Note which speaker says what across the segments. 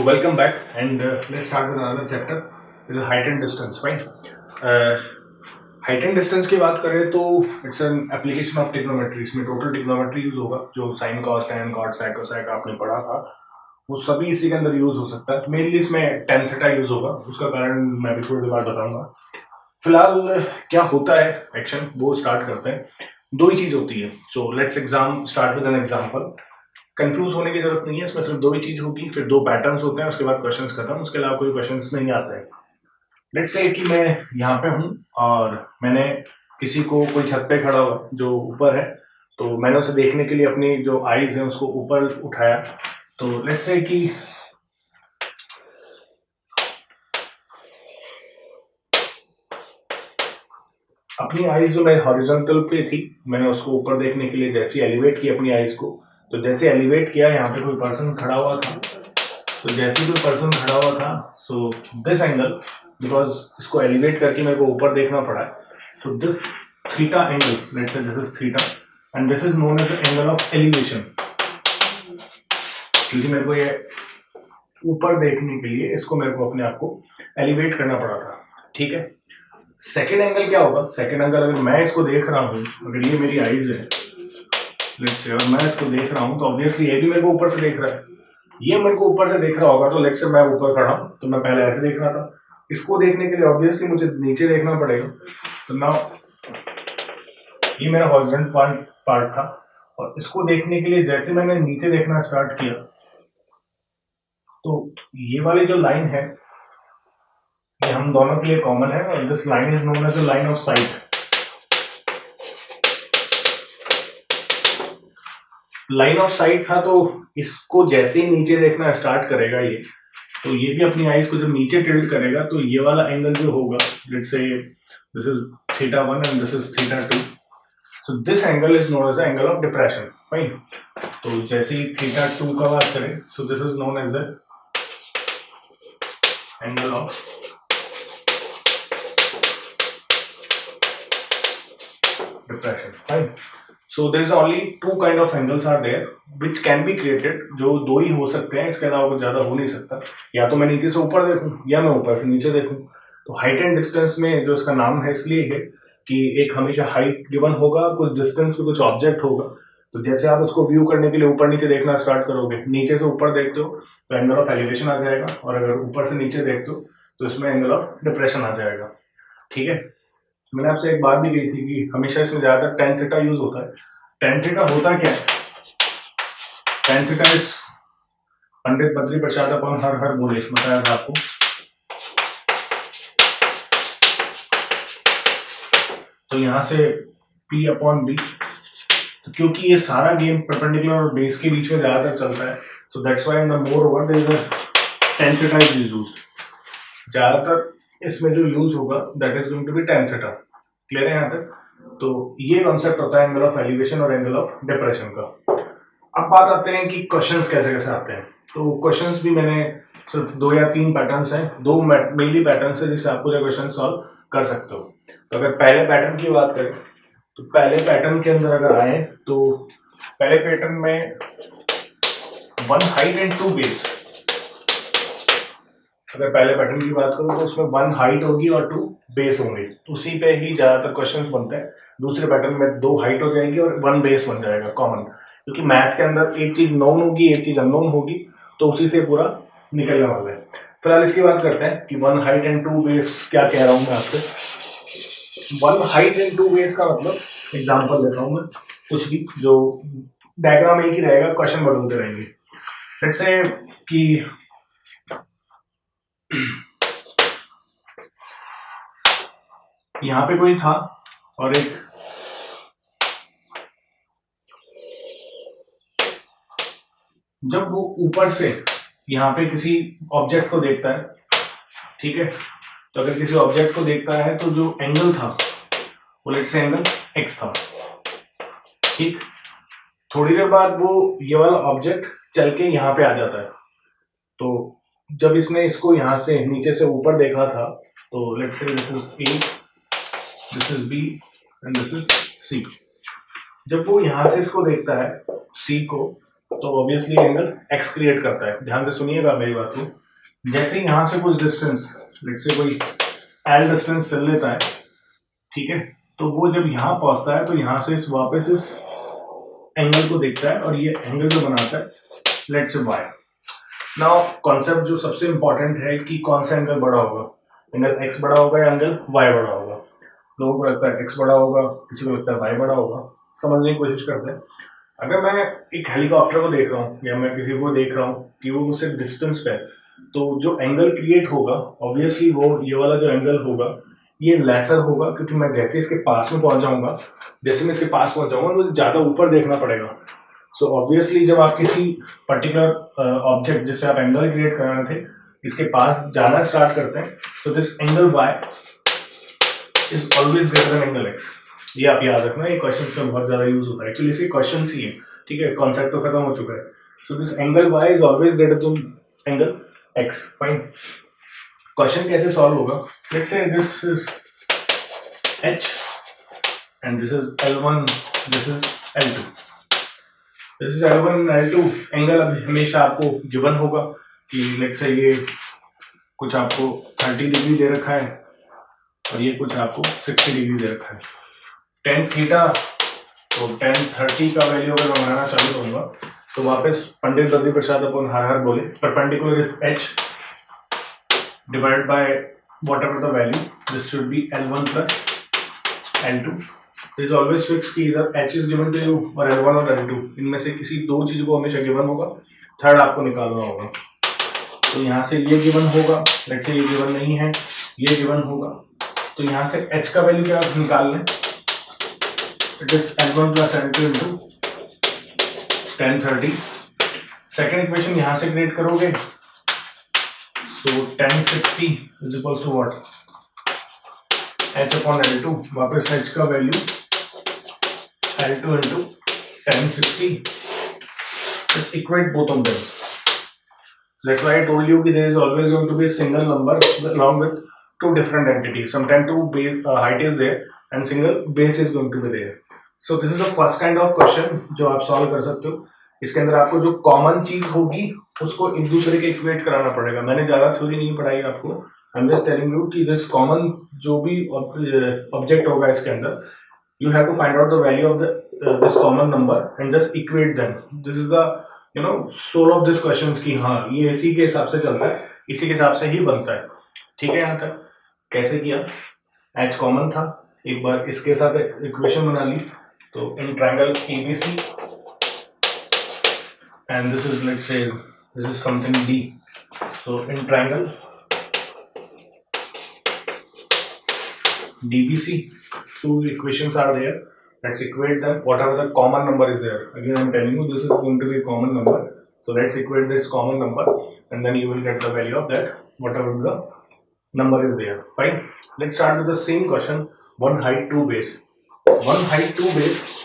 Speaker 1: welcome back and let's start with another chapter. This is height and distance, right? Height and distance की बात करें तो it's an application of trigonometry. इसमें total trigonometry use होगा. जो sine cos tan cot साइक कोसाइक आपने पढ़ा था वो सभी इसी के अंदर यूज हो सकता है. मेनली इसमें टेन थीटा यूज होगा. उसका कारण मैं भी थोड़ी देर बाद बताऊंगा. फिलहाल क्या होता है एक्शन वो स्टार्ट करते हैं. दो ही चीज होती है. So let's start with an example. Confuse होने की जरूरत नहीं है. इसमें सिर्फ दो ही चीज होगी, फिर दो पैटर्न्स होते हैं, उसके बाद क्वेश्चंस खत्म. उसके अलावा कोई क्वेश्चंस नहीं आते हैं. लेट्स से कि मैं यहाँ पे हूँ और मैंने किसी को कोई छत पे खड़ा हुआ जो ऊपर है, तो मैंने उसे देखने के लिए अपनी जो आईज है उसको ऊपर उठाया. तो लेट्स से कि अपनी आईज जो मैं हॉरिजॉन्टल पे थी, मैंने उसको ऊपर देखने के लिए जैसे एलिवेट किया अपनी आईज को, तो जैसे एलिवेट किया यहाँ पे कोई पर्सन खड़ा हुआ था. तो जैसे कोई पर्सन खड़ा हुआ था, सो दिस एंगल, बिकॉज इसको एलिवेट करके मेरे को ऊपर देखना पड़ा है, so this theta angle, let's say this is theta and this is known as the angle of elevation. क्योंकि मेरे को ये ऊपर देखने के लिए इसको मेरे को अपने आप को एलिवेट करना पड़ा था. ठीक है. सेकेंड एंगल क्या होगा? सेकेंड एंगल अगर मैं इसको देख रहा हूँ, अगर ये मेरी आईज है, लेट्स से अगर मैं इसको देख रहा हूँ, तो ऑब्वियसली ये भी मेरे को ऊपर से देख रहा है. ये मेरे को ऊपर से देख रहा होगा, तो लेट्स से मैं ऊपर खड़ा हूँ, तो मैं पहले ऐसे देख रहा था. इसको देखने के लिए ऑब्वियसली मुझे नीचे देखना पड़ेगा. तो नाउ ये मेरा हॉरिजॉन्टल पार्ट था, और इसको देखने के लिए जैसे मैंने नीचे देखना स्टार्ट किया, तो ये वाली जो लाइन है ये हम दोनों के लिए कॉमन है, और this line is known as the line of sight. Line of sight था, तो इसको जैसे ही नीचे देखना स्टार्ट करेगा ये, तो ये भी अपनी आईज को जब नीचे टिल्ट करेगा, तो ये वाला एंगल जो होगा, let's say this is theta 1 and this is theta 2, so this angle is known as the angle of depression. Fine. तो जैसे ही थीटा 2 का बात करें, so this is known as the angle of depression. Fine. So there is only two kind of angles are there which can be created. जो दो ही हो सकते हैं, इसके अलावा कुछ ज्यादा हो नहीं सकता. या तो मैं नीचे से ऊपर देखूं या मैं ऊपर से नीचे देखूं. तो हाइट एंड डिस्टेंस में जो इसका नाम है इसलिए है कि एक हमेशा हाइट गिवन होगा, कुछ डिस्टेंस में कुछ ऑब्जेक्ट होगा. तो जैसे आप उसको व्यू करने के लिए ऊपर नीचे देखना स्टार्ट करोगे, नीचे से ऊपर देखते हो तो एंगल ऑफ एलिवेशन आ जाएगा, और अगर ऊपर से नीचे देखते हो तो इसमें एंगल ऑफ डिप्रेशन आ जाएगा. ठीक है. मैंने आपसे एक बात भी कही थी कि हमेशा इसमें ज्यादातर टेन थीटा यूज होता है. टेन थीटा होता क्या है? Ten theta is Pandit Badri Prasad अपन हर हर बोले, बताया था आपको. तो यहां से P अपॉन B, तो क्योंकि ये सारा गेम परपेंडिकुलर और बेस के बीच में ज्यादातर चलता है, so that's why in the more over there is a tan theta is used. ज्यादातर इसमें जो यूज होगा that is going to be tan theta. Clear है यहाँ तक? तो ये कॉन्सेप्ट होता है एंगल ऑफ एलिवेशन और एंगल ऑफ डिप्रेशन का. अब बात आते हैं कि क्वेश्चंस कैसे कैसे आते हैं. तो क्वेश्चंस भी मैंने सिर्फ 2 या 3 पैटर्न्स हैं, 2 मेनली पैटर्न्स है जिससे आप पूरे क्वेश्चन सॉल्व कर सकते हो. तो अगर पहले पैटर्न की बात करें, तो पहले पैटर्न के अंदर अगर आए, तो पहले पैटर्न में 1 हाइट एंड 2 बेस. अगर पहले पैटर्न की बात करूं तो उसमें 1 हाइट होगी और 2 बेस होंगे. उसी पे ही ज्यादातर क्वेश्चंस बनते हैं. दूसरे पैटर्न में 2 हाइट हो जाएगी और 1 बेस बन जाएगा कॉमन, क्योंकि मैथ्स के अंदर एक चीज नोन होगी, एक चीज अननोन होगी, तो उसी से पूरा निकलने वाला है. फिलहाल इसकी बात करते हैं कि 1 हाइट एंड 2 बेस क्या कह रहा हूं मैं आपसे. 1 हाइट एंड 2 बेस का मतलब एग्जाम्पल देता हूं मैं. कुछ भी जो डायग्राम एक ही रहेगा, क्वेश्चन बदलते रहेंगे. लेट्स से कि यहाँ पे कोई था और एक जब वो ऊपर से यहाँ पे किसी ऑब्जेक्ट को देखता है, ठीक है, तो अगर किसी ऑब्जेक्ट को देखता है तो जो एंगल था वो लेट्स से एंगल x था. ठीक. थोड़ी देर बाद वो ये वाला ऑब्जेक्ट चल के यहाँ पे आ जाता है. तो जब इसने इसको यहाँ से नीचे से ऊपर देखा था, तो let's say this is A, this is B and this is C. जब वो यहाँ से इसको देखता है C को, तो ऑब्वियसली एंगल x क्रिएट करता है। ध्यान से सुनिएगा मेरी बात को। जैसे ही यहाँ से कुछ डिस्टेंस, लेट्स से कोई l डिस्टेंस चल लेता है, ठीक है, तो वो जब यहाँ पहुंचता है तो यहाँ से वापस इस एंगल को देखता है और ये एंगल जो बनाता है let's say y। Now concept जो सबसे इंपॉर्टेंट है कि कौन सा एंगल बड़ा होगा, एंगल x बड़ा होगा या एंगल y बड़ा होगा। लोगों को लगता है x बड़ा होगा, किसी को लगता है y बड़ा होगा। समझने की कोशिश करते हैं। अगर मैं एक हेलीकॉप्टर को देख रहा हूँ या मैं किसी को देख रहा हूँ कि वो मुझसे डिस्टेंस पे है, तो जो एंगल क्रिएट होगा ऑब्वियसली वो ये वाला जो एंगल होगा ये लेसर होगा, क्योंकि मैं जैसे इसके पास में पहुंच जाऊंगा, जैसे मैं इसके पास पहुंच जाऊंगा मुझे ज़्यादा ऊपर देखना पड़ेगा। सो ऑब्वियसली जब आप किसी पर्टिकुलर ऑब्जेक्ट जिससे आप एंगल क्रिएट कर रहे थे इसके पास जाना स्टार्ट करते हैं, तो this angle y is always greater than angle x। ये आप याद रखना, ये क्वेश्चन में बहुत ज़्यादा यूज होता है। एक्चुअली इसके क्वेश्चन ही है, ठीक है, कॉन्सेप्ट तो खत्म हो चुका है। So this angle y is always greater than angle x। Fine, question कैसे सॉल्व होगा? Let's say this is h and this is L1, this is L2, this is L1 L2। Angle अब हमेशा आपको गिवन होगा कि let's say ये कुछ आपको 30 डिग्री दे रखा है और ये कुछ आपको 60 डिग्री दे रखा है। tan थीटा, तो tan 30 का वैल्यू अगर मैं बनाना चालू करूंगा तो वापस पंडित बद्री प्रसाद अपन हर हर बोले perpendicular is h divided by whatever the value, this should be L1 plus L2। There is always fixed कि इधर h is given to you और L1 और L2 इनमें से किसी दो चीज को हमेशा गिवन होगा, थर्ड आपको निकालना होगा। तो यहाँ से ये गिवन होगा, लेट्स से ये गिवन नहीं है, ये गिवन होगा, तो यहाँ से h का वैल्यू क्या निकाल लें, it is L1 plus L2 into tan 30। Second equation यहाँ से क्रिएट करोगे, so tan 60 is equals to what, h upon L2। वापस h का value L2 into tan 60, just equate both of them। That's why I told you that there is always going to be a single number along with two different entities। Sometimes two base height is there and single base is going to be there। So this is the first kind of question जो आप solve कर सकते हो। इसके अंदर आपको जो common चीज होगी उसको एक दूसरे के इक्वेट कराना पड़ेगा। मैंने ज्यादा थ्योरी नहीं पढ़ाई आपको, I am just telling you कि दिस कॉमन जो भी ऑब्जेक्ट होगा इसके अंदर, you have to find out the value of this common number and just equate them. This is the soul of this question की हाँ ये इसी के हिसाब से चलता है, इसी के हिसाब से ही बनता है। ठीक है, यहाँ तक कैसे किया, h कॉमन था, एक बार इसके साथ इक्वेशन बना ली, तो in triangle ABC and this is, let's say this is something D, so in triangle DBC two equations are there, let's equate them, whatever the common number is there. Again I'm telling you this is going to be a common number, so let's equate this common number and then you will get the value of that whatever the number is there. Fine, let's start with the same question, one height two base, one height two base।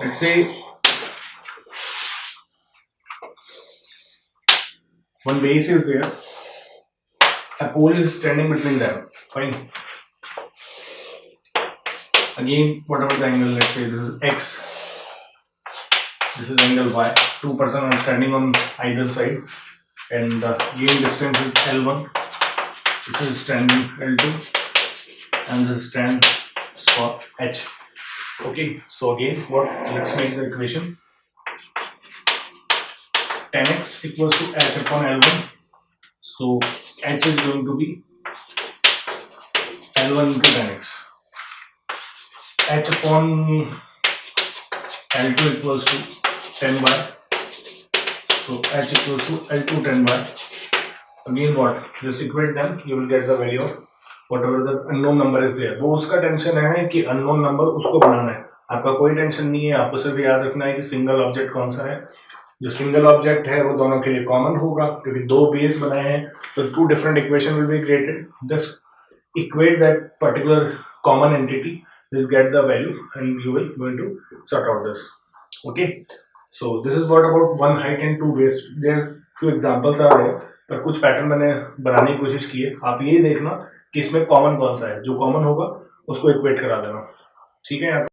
Speaker 1: Let's say one base is there, a pole is standing between them. Fine, again whatever the angle, let's say this is x, this is angle y, two person are standing on either side and the gain distance is L1, this is standing L2 and this is stand for h। Okay, so again what, let's make the equation, tan x equals to h upon L1, so h is going to be L1 into tan x, h upon L2 equals to 10 by, so h equals to L2 10 by। Again what, just equate them, you will get the value of whatever the unknown number is there। वो उसका tension है कि unknown number उसको बनाना है, आपका कोई tension नहीं है। आपको सिर्फ याद रखना है कि सिंगल ऑब्जेक्ट कौन सा है, जो सिंगल ऑब्जेक्ट है वो दोनों के लिए कॉमन होगा, क्योंकि दो बेस बनाए हैं तो two different equation will be created. Just equate that particular common entity, just get the value and you will going to sort out this। Okay, so this is what about one height and two base। there few examples are there, पर कुछ pattern मैंने बनाने की कोशिश की है। आप ये देखना कि इसमें कॉमन कौन सा है, जो कॉमन होगा उसको इक्वेट करा देना। ठीक है।